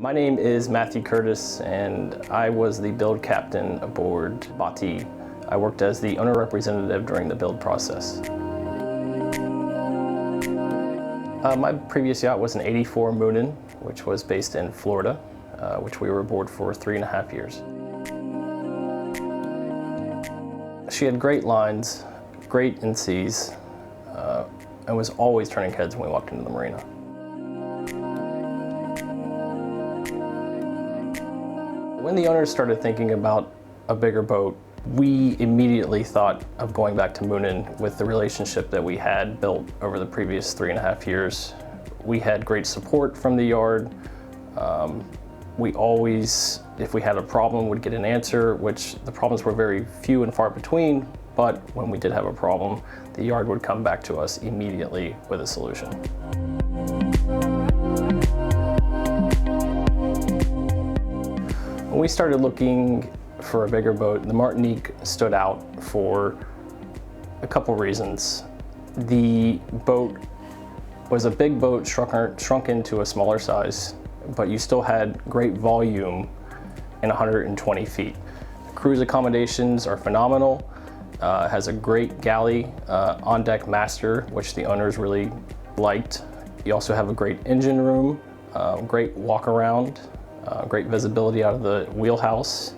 My name is Matthew Curtis, and I was the build captain aboard BOTTI. I worked as the owner representative during the build process. My previous yacht was an '84 Moonen, which was based in Florida, which we were aboard for 3.5 years. She had great lines, great in seas, and was always turning heads when we walked into the marina. When the owners started thinking about a bigger boat, we immediately thought of going back to Moonen with the relationship that we had built over the previous 3.5 years. We had great support from the yard. We always, if we had a problem, would get an answer, which the problems were very few and far between, but when we did have a problem, the yard would come back to us immediately with a solution. When we started looking for a bigger boat, the Martinique stood out for a couple reasons. The boat was a big boat shrunk into a smaller size, but you still had great volume in 120 feet. The cruise accommodations are phenomenal. Has a great galley on-deck master, which the owners really liked. You also have a great engine room, great walk-around, great visibility out of the wheelhouse,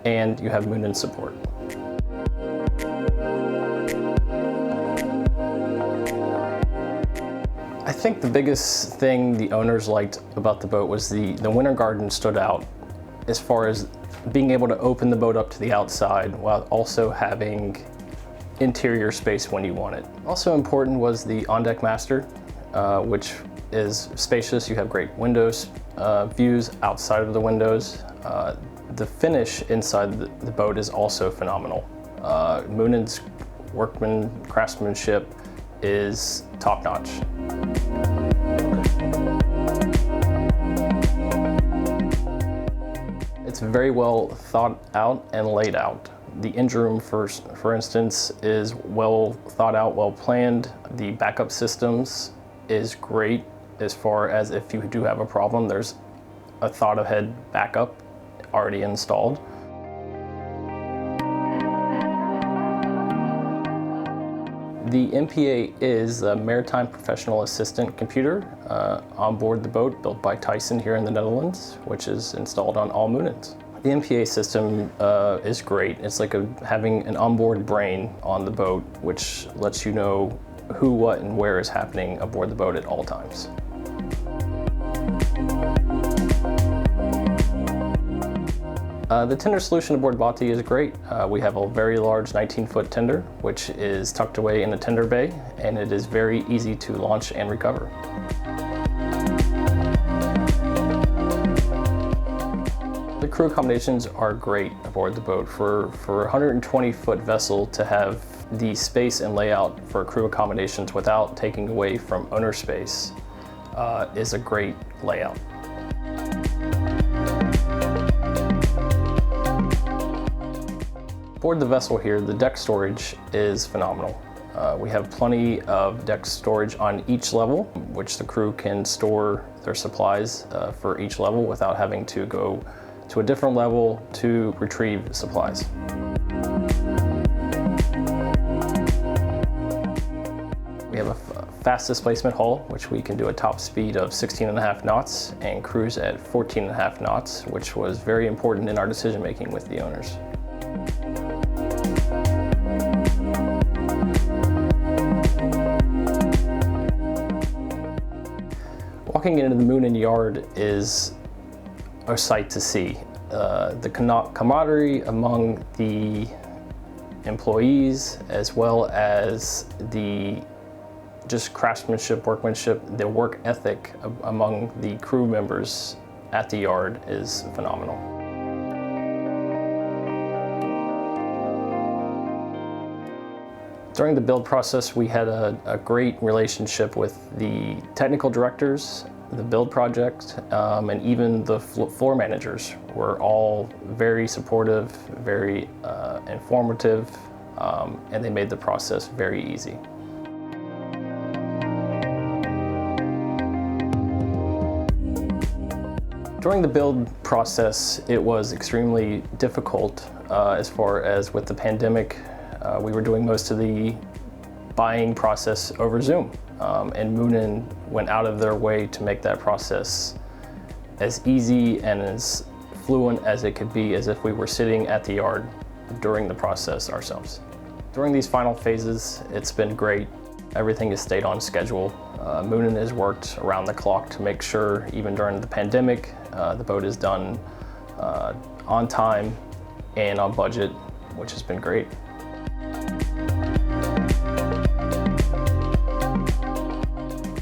and you have Moonen support. I think the biggest thing the owners liked about the boat was the winter garden stood out as far as being able to open the boat up to the outside while also having interior space when you want it. Also important was the on-deck master, which is spacious. You have great windows, views outside of the windows. The finish inside the boat is also phenomenal. Moonen's craftsmanship is top-notch. It's very well thought out and laid out. The engine room, for instance, is well thought out, well planned. The backup systems is great as far as if you do have a problem, there's a thought ahead backup already installed. The MPA is a Maritime Professional Assistant computer on board the boat, built by Tyson here in the Netherlands, which is installed on all Moonens. The MPA system is great. It's like having an onboard brain on the boat, which lets you know who, what, and where is happening aboard the boat at all times. The tender solution aboard BOTTI is great. We have a very large 19-foot tender, which is tucked away in the tender bay, and it is very easy to launch and recover. The crew accommodations are great aboard the boat. For a 120-foot vessel to have the space and layout for crew accommodations without taking away from owner space is a great layout. Aboard the vessel here, the deck storage is phenomenal. We have plenty of deck storage on each level, which the crew can store their supplies for each level without having to go to a different level to retrieve supplies. We have a fast displacement hull, which we can do a top speed of 16.5 knots and cruise at 14.5 knots, which was very important in our decision making with the owners. Walking into the Moonen yard is a sight to see. The camaraderie among the employees, as well as the just craftsmanship, workmanship, the work ethic among the crew members at the yard is phenomenal. During the build process, we had a great relationship with the technical directors, the build project, and even the floor managers were all very supportive, very informative, and they made the process very easy. During the build process, it was extremely difficult as far as with the pandemic. We were doing most of the buying process over Zoom, and Moonen went out of their way to make that process as easy and as fluent as it could be, as if we were sitting at the yard during the process ourselves. During these final phases, it's been great. Everything has stayed on schedule. Moonen has worked around the clock to make sure, even during the pandemic, the boat is done on time and on budget, which has been great.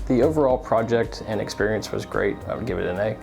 The overall project and experience was great. I would give it an A.